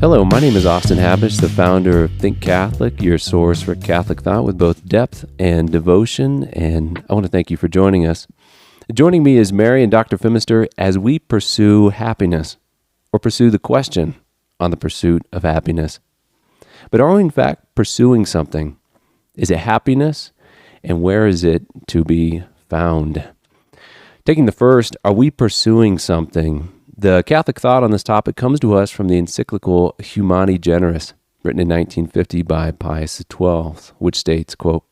Hello, my name is Austin Habish, the founder of Think Catholic, your source for Catholic thought with both depth and devotion, and I want to thank you for joining us. Joining me is Mary and Dr. Fimister as we pursue happiness, or pursue the question on the pursuit of happiness. But are we in fact pursuing something? Is it happiness? And where is it to be found? Taking the first, are we pursuing something? The Catholic thought on this topic comes to us from the encyclical Humani Generis, written in 1950 by Pius XII, which states, quote,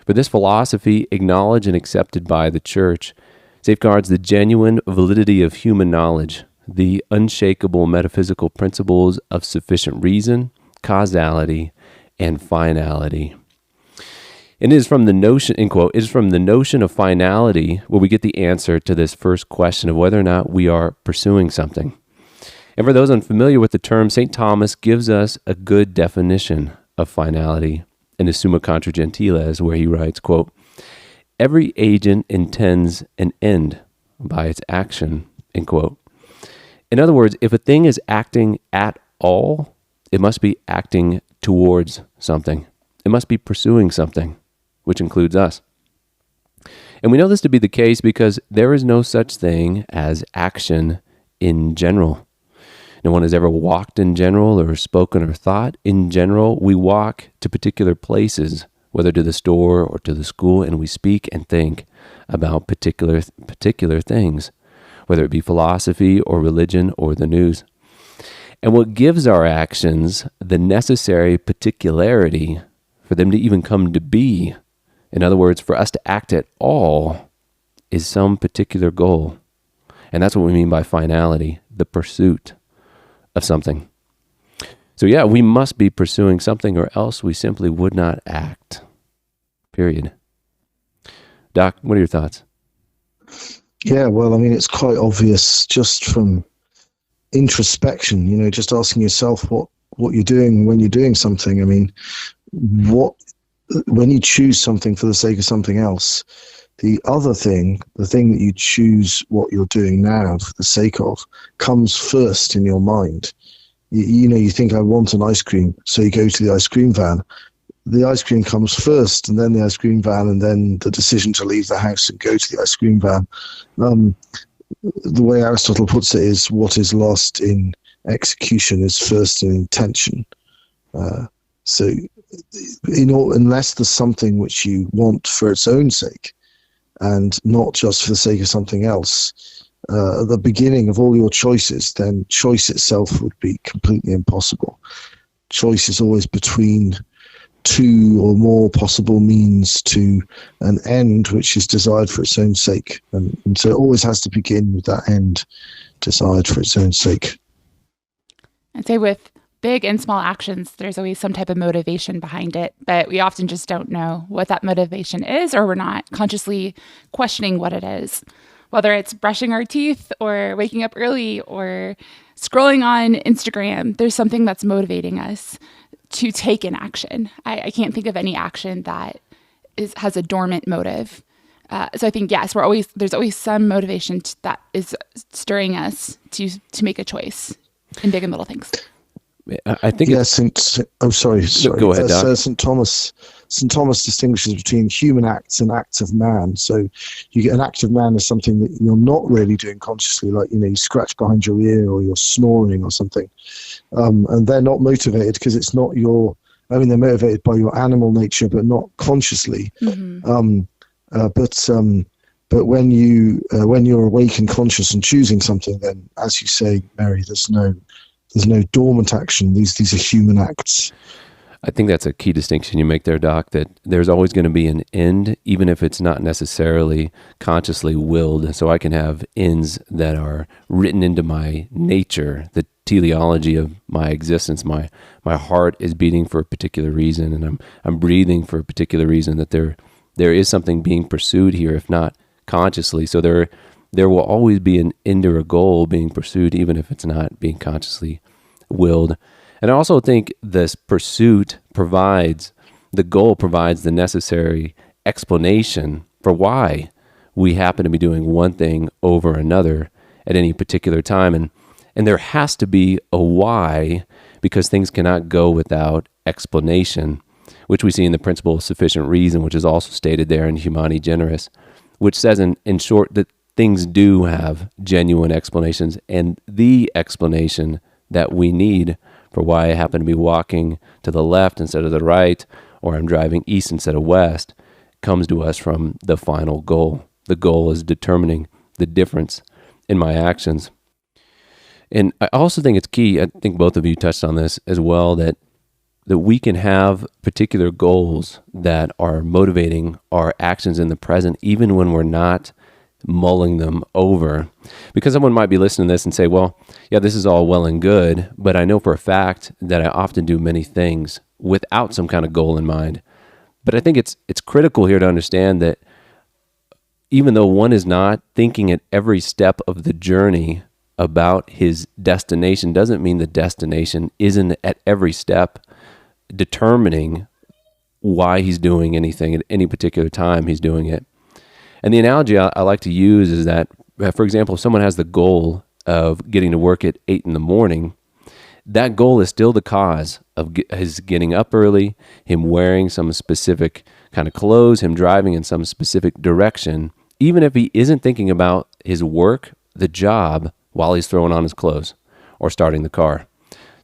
"For this philosophy, acknowledged and accepted by the Church, safeguards the genuine validity of human knowledge, the unshakable metaphysical principles of sufficient reason, causality, and finality." And it is from the notion, end quote, it is from the notion of finality where we get the answer to this first question of whether or not we are pursuing something. And for those unfamiliar with the term, St. Thomas gives us a good definition of finality in his Summa Contra Gentiles, where he writes, quote, "Every agent intends an end by its action," end quote. In other words, if a thing is acting at all, it must be acting towards something. It must be pursuing something, which includes us. And we know this to be the case because there is no such thing as action in general. No one has ever walked in general or spoken or thought in general. We walk to particular places, whether to the store or to the school, and we speak and think about particular things, whether it be philosophy or religion or the news. And what gives our actions the necessary particularity for them to even come to be, in other words, for us to act at all, is some particular goal. And that's what we mean by finality, the pursuit of something. So yeah, we must be pursuing something or else we simply would not act. Period. Doc, what are your thoughts? Yeah, well, I mean, it's quite obvious just from introspection, just asking yourself what you're doing when you're doing something. I mean, when you choose something for the sake of something else, the thing that you choose what you're doing now for the sake of, comes first in your mind. You think, I want an ice cream, so you go to the ice cream van. The ice cream comes first, and then the ice cream van, and then the decision to leave the house and go to the ice cream van. The way Aristotle puts it is, what is lost in execution is first in intention. So, unless there's something which you want for its own sake, and not just for the sake of something else, at the beginning of all your choices, then choice itself would be completely impossible. Choice is always between two or more possible means to an end which is desired for its own sake. And so it always has to begin with that end desired for its own sake. I'd say with big and small actions, there's always some type of motivation behind it, but we often just don't know what that motivation is, or we're not consciously questioning what it is. Whether it's brushing our teeth or waking up early or scrolling on Instagram, there's something that's motivating us to take an action. I can't think of any action that has a dormant motive. So I think, yes, there's always some motivation that is stirring us to make a choice in big and little things. I think. Yeah, sorry. Go ahead, Doc. St. Thomas distinguishes between human acts and acts of man. So you get an act of man is something that you're not really doing consciously, like you scratch behind your ear or you're snoring or something, and they're not motivated because it's not your. I mean, they're motivated by your animal nature, but not consciously. Mm-hmm. But when you're awake and conscious and choosing something, then, as you say, Mary, there's no dormant action. These are human acts. I think that's a key distinction you make there, Doc, that there's always going to be an end, even if it's not necessarily consciously willed. So I can have ends that are written into my nature, the teleology of my existence. My heart is beating for a particular reason, and I'm breathing for a particular reason, that there is something being pursued here, if not consciously. So there will always be an end or a goal being pursued, even if it's not being consciously willed. And I also think this pursuit provides the necessary explanation for why we happen to be doing one thing over another at any particular time. And And there has to be a why, because things cannot go without explanation, which we see in the principle of sufficient reason, which is also stated there in Humani Generis, which says in short that things do have genuine explanations, and the explanation that we need for why I happen to be walking to the left instead of the right, or I'm driving east instead of west, comes to us from the final goal. The goal is determining the difference in my actions. And I also think it's key, I think both of you touched on this as well, that we can have particular goals that are motivating our actions in the present, even when we're not mulling them over. Because someone might be listening to this and say, well, yeah, this is all well and good, but I know for a fact that I often do many things without some kind of goal in mind. But I think it's critical here to understand that even though one is not thinking at every step of the journey about his destination, doesn't mean the destination isn't at every step determining why he's doing anything at any particular time he's doing it. And the analogy I like to use is that, for example, if someone has the goal of getting to work at 8 in the morning, that goal is still the cause of his getting up early, him wearing some specific kind of clothes, him driving in some specific direction, even if he isn't thinking about his work, the job, while he's throwing on his clothes or starting the car.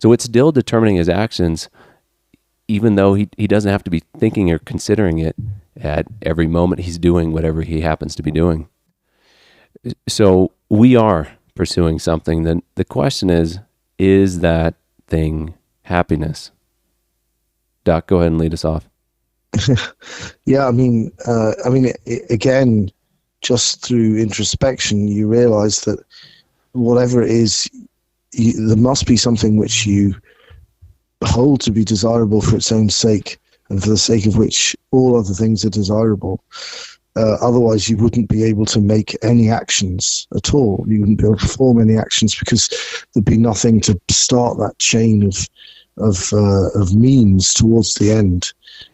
So it's still determining his actions, even though he doesn't have to be thinking or considering it at every moment he's doing whatever he happens to be doing. So we are pursuing something. Then the question is that thing happiness? Doc, go ahead and lead us off. Yeah, again, just through introspection, you realize that whatever it is, there must be something which you hold to be desirable for its own sake, and for the sake of which all other things are desirable. Otherwise, you wouldn't be able to make any actions at all. You wouldn't be able to perform any actions, because there'd be nothing to start that chain of means towards the end.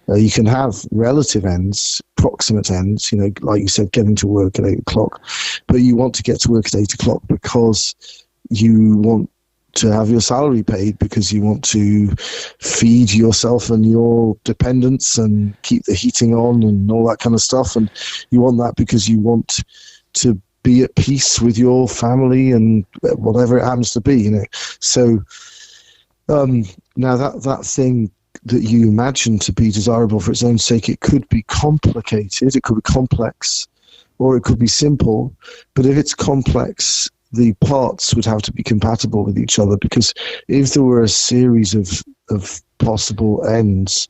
You can have relative ends, proximate ends, like you said, getting to work at 8 o'clock, but you want to get to work at 8 o'clock because you want to have your salary paid, because you want to feed yourself and your dependents and keep the heating on and all that kind of stuff. And you want that because you want to be at peace with your family and whatever it happens to be, So now that thing that you imagine to be desirable for its own sake, it could be complicated, it could be complex, or it could be simple. But if it's complex, the parts would have to be compatible with each other, because if there were a series of possible ends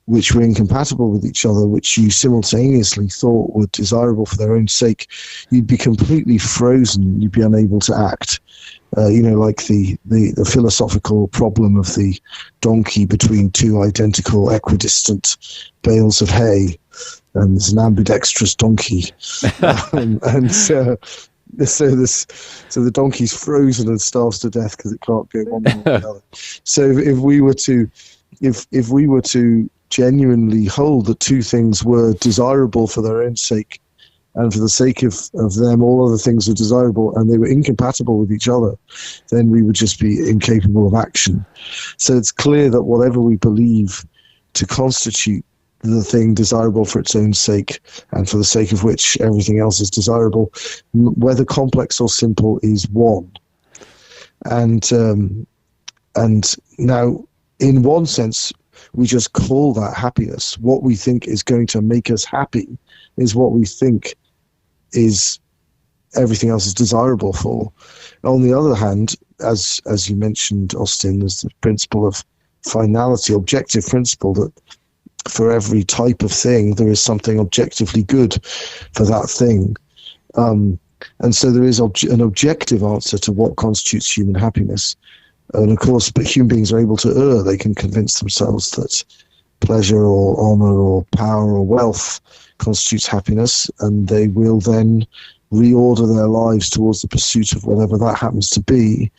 which were incompatible with each other, which you simultaneously thought were desirable for their own sake, you'd be completely frozen. You'd be unable to act. Like the philosophical problem of the donkey between two identical equidistant bales of hay, and there's an ambidextrous donkey, So the donkey's frozen and starves to death because it can't go one way or the other. So if we were to genuinely hold that two things were desirable for their own sake, and for the sake of them all other things are desirable, and they were incompatible with each other, then we would just be incapable of action. So it's clear that whatever we believe to constitute the thing desirable for its own sake, and for the sake of which everything else is desirable, whether complex or simple, is one. And now, in one sense, we just call that happiness. What we think is going to make us happy is what we think is everything else is desirable for. On the other hand, as you mentioned, Austin, there's the principle of finality, objective principle, that for every type of thing, there is something objectively good for that thing. And so there is an objective answer to what constitutes human happiness. And of course, but human beings are able to err. They can convince themselves that pleasure or honor or power or wealth constitutes happiness, and they will then reorder their lives towards the pursuit of whatever that happens to be,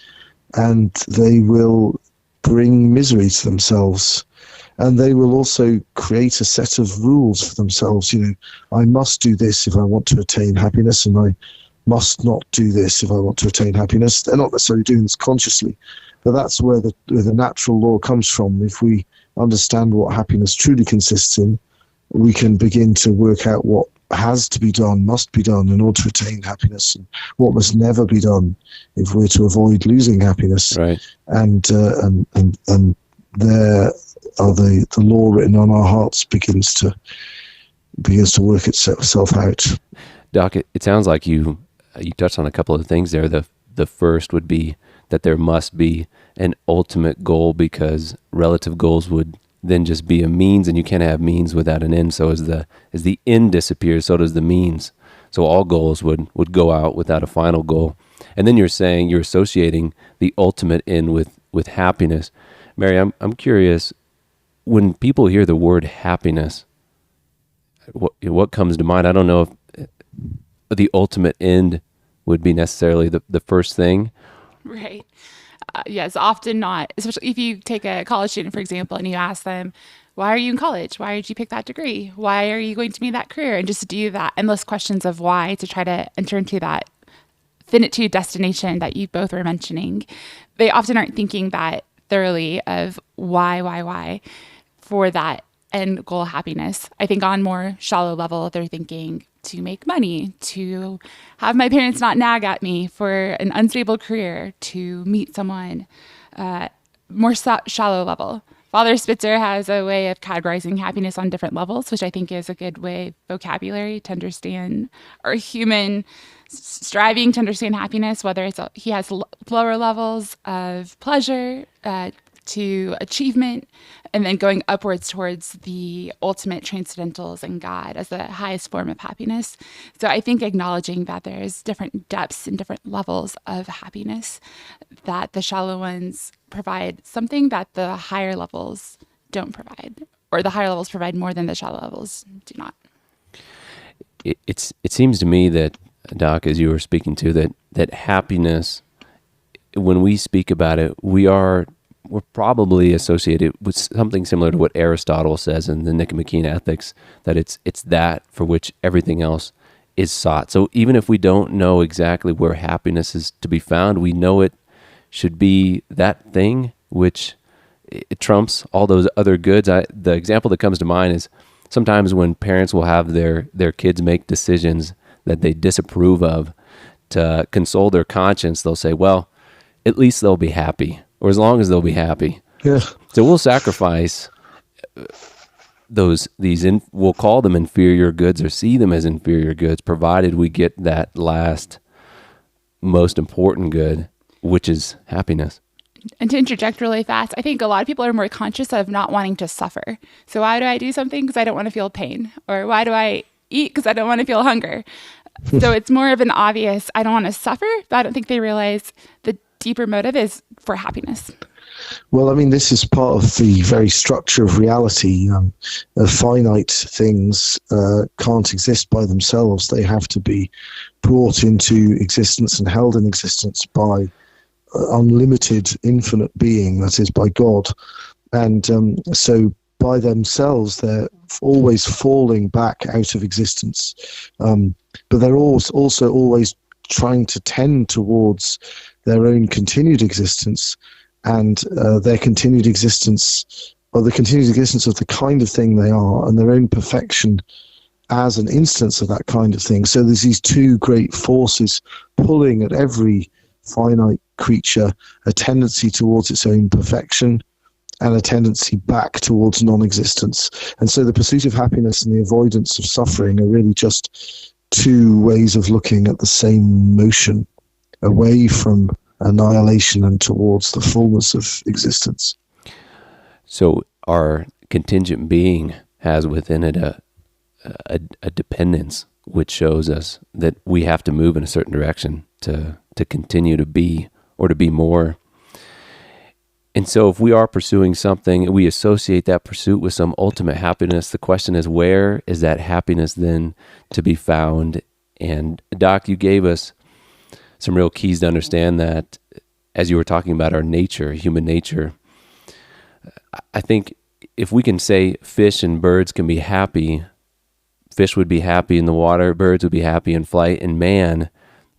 and they will bring misery to themselves. And they will also create a set of rules for themselves. I must do this if I want to attain happiness, and I must not do this if I want to attain happiness. They're not necessarily doing this consciously, but that's where the natural law comes from. If we understand what happiness truly consists in, we can begin to work out what has to be done, must be done in order to attain happiness, and what must never be done if we're to avoid losing happiness. Right. And there are the law written on our hearts begins to work itself out. Doc, it sounds like you touched on a couple of things there. The first would be that there must be an ultimate goal, because relative goals would then just be a means, and you can't have means without an end. So as the end disappears, so does the means. So all goals would go out without a final goal. And then you're saying you're associating the ultimate end with happiness. Mary, I'm curious, when people hear the word happiness, what comes to mind? I don't know if the ultimate end would be necessarily the first thing. Right. Yes, often not. Especially if you take a college student, for example, and you ask them, why are you in college? Why did you pick that degree? Why are you going to be in that career? And just do that endless questions of why to try to enter into that finitude destination that you both were mentioning. They often aren't thinking that thoroughly of why for that end goal happiness. I think on more shallow level, they're thinking to make money, to have my parents not nag at me for an unstable career, to meet someone, more shallow level. Father Spitzer has a way of categorizing happiness on different levels, which I think is a good way, vocabulary, to understand our human striving to understand happiness, whether he has lower levels of pleasure, to achievement, and then going upwards towards the ultimate transcendentals and God as the highest form of happiness. So I think acknowledging that there's different depths and different levels of happiness, that the shallow ones provide something that the higher levels don't provide, or the higher levels provide more than the shallow levels do not. It seems to me that, Doc, as you were speaking to, that happiness, when we speak about it, we're probably associated with something similar to what Aristotle says in the Nicomachean Ethics, that it's that for which everything else is sought. So even if we don't know exactly where happiness is to be found, we know it should be that thing which it trumps all those other goods. The example that comes to mind is sometimes when parents will have their kids make decisions that they disapprove of, to console their conscience, they'll say, well, at least they'll be happy, or as long as they'll be happy. Yeah. So we'll sacrifice we'll call them inferior goods or see them as inferior goods, provided we get that last most important good, which is happiness. And to interject really fast, I think a lot of people are more conscious of not wanting to suffer. So why do I do something? Because I don't want to feel pain. Or why do I eat? Because I don't want to feel hunger. So it's more of an obvious, I don't want to suffer, but I don't think they realize the deeper motive is for happiness. Well, I mean, this is part of the very structure of reality. Finite things can't exist by themselves. They have to be brought into existence and held in existence by unlimited, infinite being, that is, by God. And so by themselves, they're always falling back out of existence. But they're also always trying to tend towards their own continued existence, and their continued existence, or the continued existence of the kind of thing they are, and their own perfection as an instance of that kind of thing. So there's these two great forces pulling at every finite creature, a tendency towards its own perfection and a tendency back towards non-existence. And so the pursuit of happiness and the avoidance of suffering are really just two ways of looking at the same motion, away from annihilation and towards the fullness of existence. So our contingent being has within it a dependence, which shows us that we have to move in a certain direction to continue to be, or to be more. And so if we are pursuing something, we associate that pursuit with some ultimate happiness. The question is, where is that happiness then to be found? And Doc, you gave us some real keys to understand that as you were talking about our nature, human nature. I think if we can say fish and birds can be happy, fish would be happy in the water, birds would be happy in flight, and man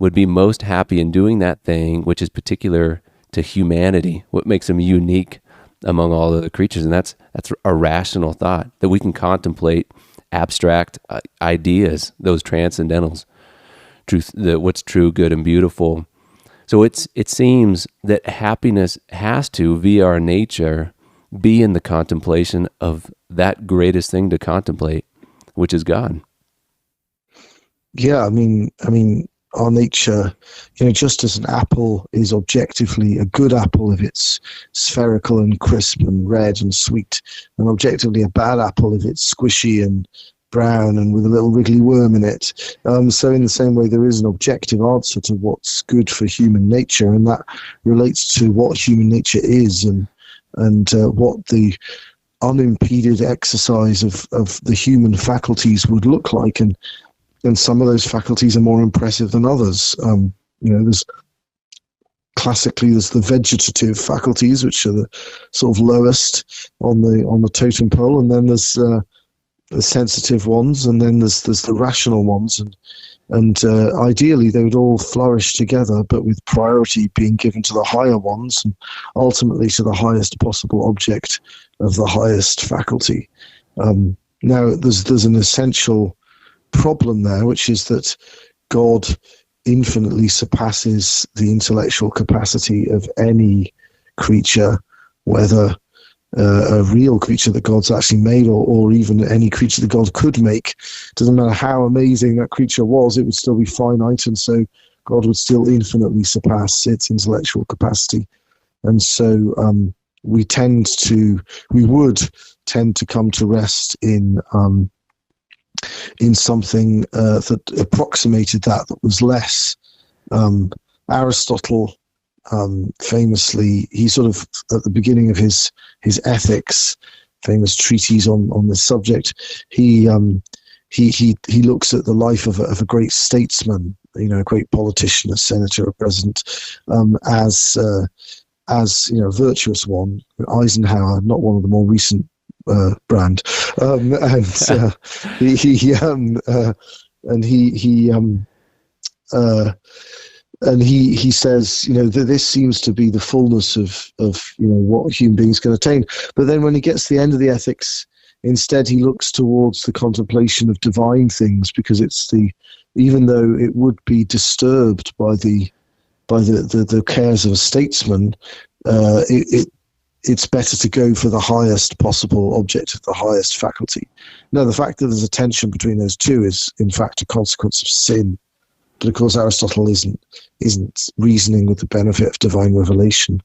would be most happy in doing that thing which is particular to humanity, what makes them unique among all other creatures. And that's a rational thought, that we can contemplate abstract ideas, those transcendentals, truth, what's true, good, and beautiful. So it seems that happiness has to, via our nature, be in the contemplation of that greatest thing to contemplate, which is God. Yeah, I mean, our nature, just as an apple is objectively a good apple if it's spherical and crisp and red and sweet, and objectively a bad apple if it's squishy and brown and with a little wriggly worm in it. So in the same way, there is an objective answer to what's good for human nature, and that relates to what human nature is and what the unimpeded exercise of the human faculties would look like. And some of those faculties are more impressive than others. There's the vegetative faculties, which are the sort of lowest on the totem pole, and then there's the sensitive ones, and then there's the rational ones, and ideally they would all flourish together, but with priority being given to the higher ones, and ultimately to the highest possible object of the highest faculty. Now, there's an essential problem there, which is that God infinitely surpasses the intellectual capacity of any creature, whether a real creature that God's actually made or even any creature that God could make. Doesn't matter how amazing that creature was, it would still be finite, and so God would still infinitely surpass its intellectual capacity. And so we would tend to come to rest in something that approximated that was less. Aristotle, famously, he sort of, at the beginning of his Ethics, famous treatise on this subject, he looks at the life of a great statesman, a great politician, a senator, a president, as a virtuous one. Eisenhower, not one of the more recent brand, and he says, that this seems to be the fullness of what human beings can attain. But then when he gets to the end of the Ethics, instead he looks towards the contemplation of divine things, because even though it would be disturbed by the cares of a statesman, it's better to go for the highest possible object of the highest faculty. Now, the fact that there's a tension between those two is, in fact, a consequence of sin. But of course, Aristotle isn't reasoning with the benefit of divine revelation.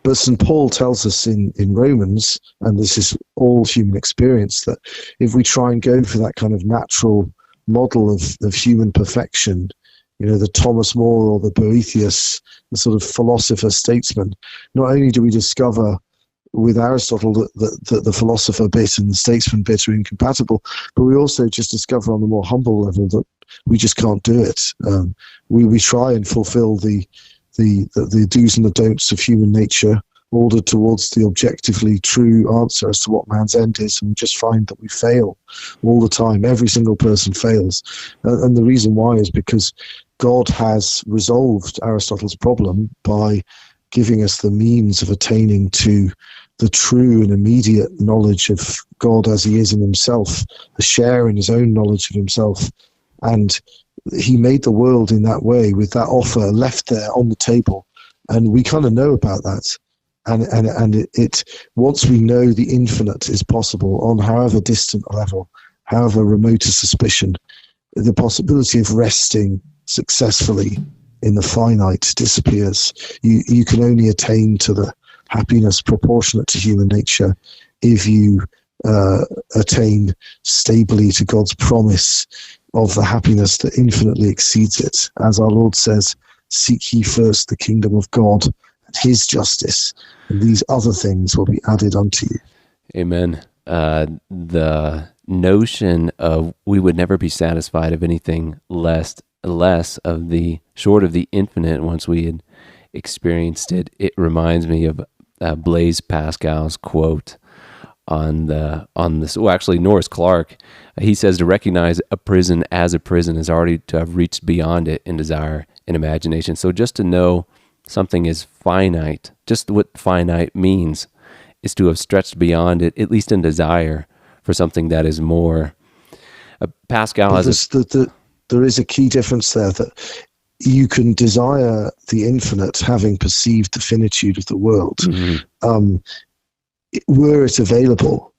But St. Paul tells us in Romans, and this is all human experience, that if we try and go for that kind of natural model of human perfection, the Thomas More or the Boethius, the sort of philosopher-statesman, not only do we discover with Aristotle that the philosopher bit and the statesman bit are incompatible, but we also just discover on the more humble level that we just can't do it. We try and fulfill the do's and the don'ts of human nature, ordered towards the objectively true answer as to what man's end is, and we just find that we fail all the time. Every single person fails. And the reason why is because God has resolved Aristotle's problem by giving us the means of attaining to the true and immediate knowledge of God as he is in himself, a share in his own knowledge of himself. And he made the world in that way, with that offer left there on the table. And we kind of know about that. And it once we know the infinite is possible on however distant a level, however remote a suspicion, the possibility of resting successfully in the finite disappears. You can only attain to the happiness proportionate to human nature if you attain stably to God's promise of the happiness that infinitely exceeds it. As our Lord says, seek ye first the kingdom of God and his justice, and these other things will be added unto you. Amen. The notion of we would never be satisfied of anything less of the short of the infinite once we had experienced it. It reminds me of Blaise Pascal's quote, on this. Well, actually, Norris Clark, he says to recognize a prison as a prison is already to have reached beyond it in desire and imagination. So just to know something is finite, just what finite means, is to have stretched beyond it, at least in desire, for something that is more. Pascal has there is a key difference there, that you can desire the infinite having perceived the finitude of the world, were it available.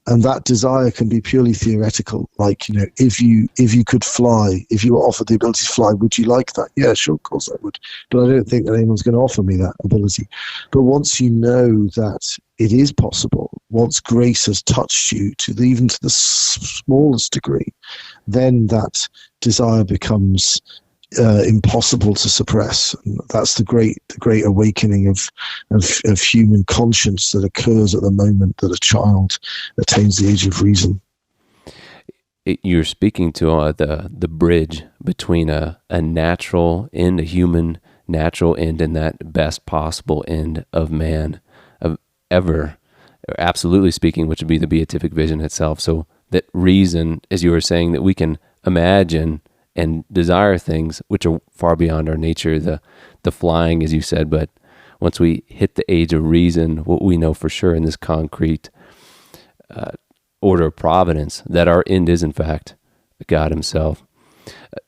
And that desire can be purely theoretical. Like, if you could fly, if you were offered the ability to fly, would you like that? Yeah, sure, of course I would. But I don't think that anyone's going to offer me that ability. But once you know that it is possible, once grace has touched you even to the smallest degree, then that desire becomes impossible to suppress. And that's the great awakening of human conscience that occurs at the moment that a child attains the age of reason. You're speaking to the bridge between a natural end, a human natural end, and that best possible end of man, of ever, absolutely speaking, which would be the beatific vision itself. So that reason, as you were saying, that we can imagine and desire things which are far beyond our nature, the flying, as you said. But once we hit the age of reason, what we know for sure in this concrete order of providence, that our end is in fact God himself.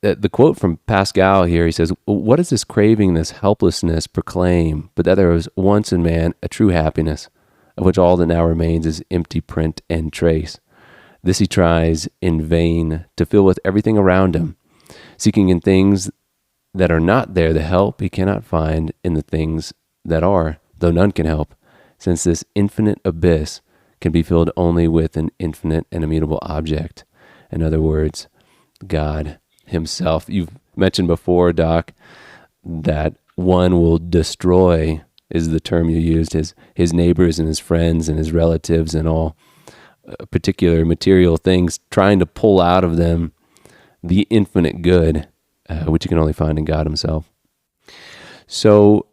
The quote from Pascal here, he says, "What does this craving, this helplessness proclaim, but that there was once in man a true happiness, of which all that now remains is empty print and trace. This he tries in vain to fill with everything around him, seeking in things that are not there the help he cannot find in the things that are, though none can help, since this infinite abyss can be filled only with an infinite and immutable object." In other words, God himself. You've mentioned before, Doc, that one will destroy, is the term you used, his neighbors and his friends and his relatives and all particular material things, trying to pull out of them the infinite good, which you can only find in God himself. So,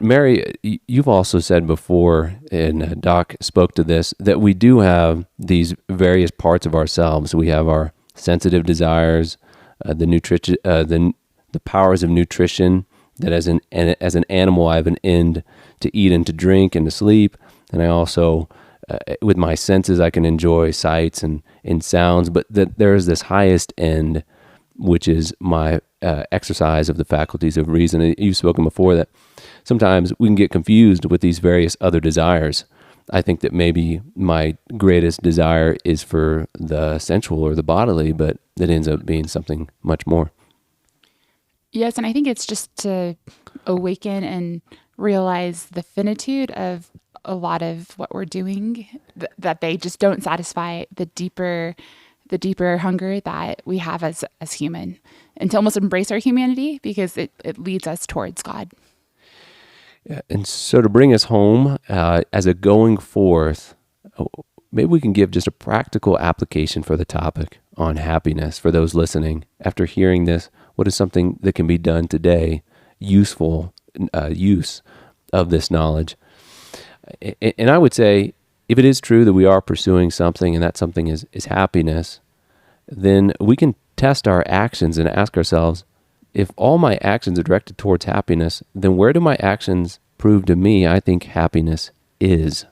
Mary, you've also said before, and Doc spoke to this, that we do have these various parts of ourselves. We have our sensitive desires, the nutrition, the powers of nutrition. That as an animal, I have an end to eat and to drink and to sleep, and I also, with my senses, I can enjoy sights and sounds. But that there is this highest end, which is my exercise of the faculties of reason. You've spoken before that sometimes we can get confused with these various other desires. I think that maybe my greatest desire is for the sensual or the bodily, but it ends up being something much more. Yes, and I think it's just to awaken and realize the finitude of a lot of what we're doing, that they just don't satisfy the deeper hunger that we have as human, and to almost embrace our humanity, because it leads us towards God. Yeah, and so to bring us home as a going forth, maybe we can give just a practical application for the topic on happiness for those listening. After hearing this, what is something that can be done today, useful use of this knowledge? And I would say, if it is true that we are pursuing something and that something is happiness, then we can test our actions and ask ourselves, if all my actions are directed towards happiness, then where do my actions prove to me I think happiness is?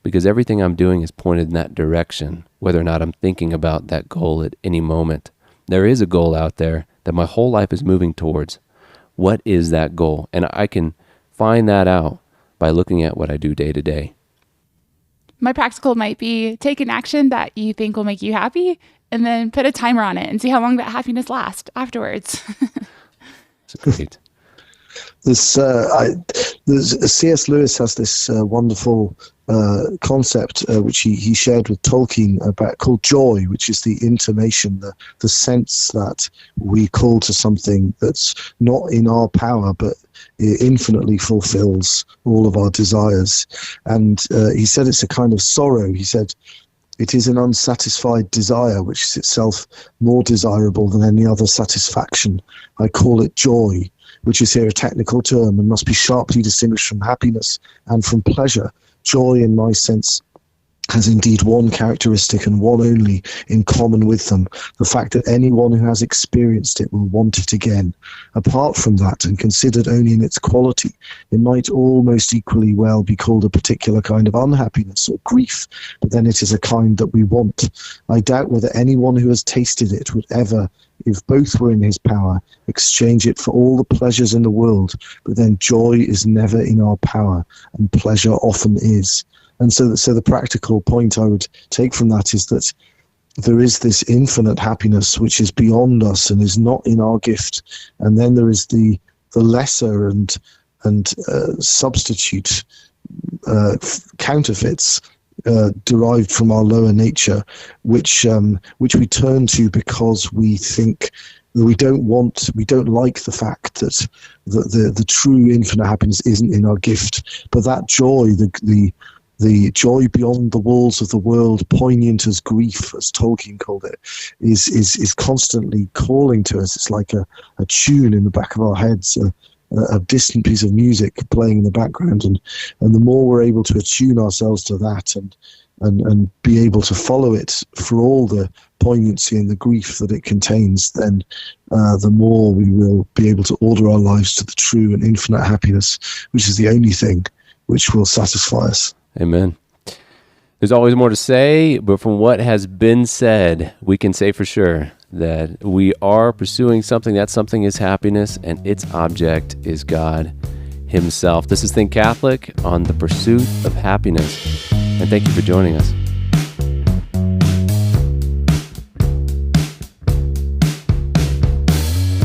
Because everything I'm doing is pointed in that direction, whether or not I'm thinking about that goal at any moment. There is a goal out there that my whole life is moving towards. What is that goal? And I can find that out by looking at what I do day to day. My practical might be take an action that you think will make you happy, and then put a timer on it and see how long that happiness lasts afterwards. That's great. C.S. Lewis has this wonderful concept which he shared with Tolkien about, called joy, which is the intimation, the sense that we call to something that's not in our power, but it infinitely fulfills all of our desires. And he said it's a kind of sorrow. He said it is an unsatisfied desire, which is itself more desirable than any other satisfaction. I call it joy, which is here a technical term and must be sharply distinguished from happiness and from pleasure. Joy, in my sense, has indeed one characteristic and one only in common with them, the fact that anyone who has experienced it will want it again. Apart from that, and considered only in its quality, it might almost equally well be called a particular kind of unhappiness or grief, but then it is a kind that we want. I doubt whether anyone who has tasted it would ever, if both were in his power, exchange it for all the pleasures in the world, but then joy is never in our power, and pleasure often is. And so the practical point I would take from that is that there is this infinite happiness which is beyond us and is not in our gift. And then there is the lesser and substitute counterfeits derived from our lower nature, which we turn to because we think that we don't like the fact that the true infinite happiness isn't in our gift. But that joy, the joy beyond the walls of the world, poignant as grief, as Tolkien called it, is constantly calling to us. It's like a tune in the back of our heads, a distant piece of music playing in the background, and the more we're able to attune ourselves to that and be able to follow it for all the poignancy and the grief that it contains, then the more we will be able to order our lives to the true and infinite happiness, which is the only thing which will satisfy us. Amen. There's always more to say, but from what has been said, we can say for sure that we are pursuing something. That something is happiness, and its object is God Himself. This is Think Catholic on the pursuit of happiness, and thank you for joining us.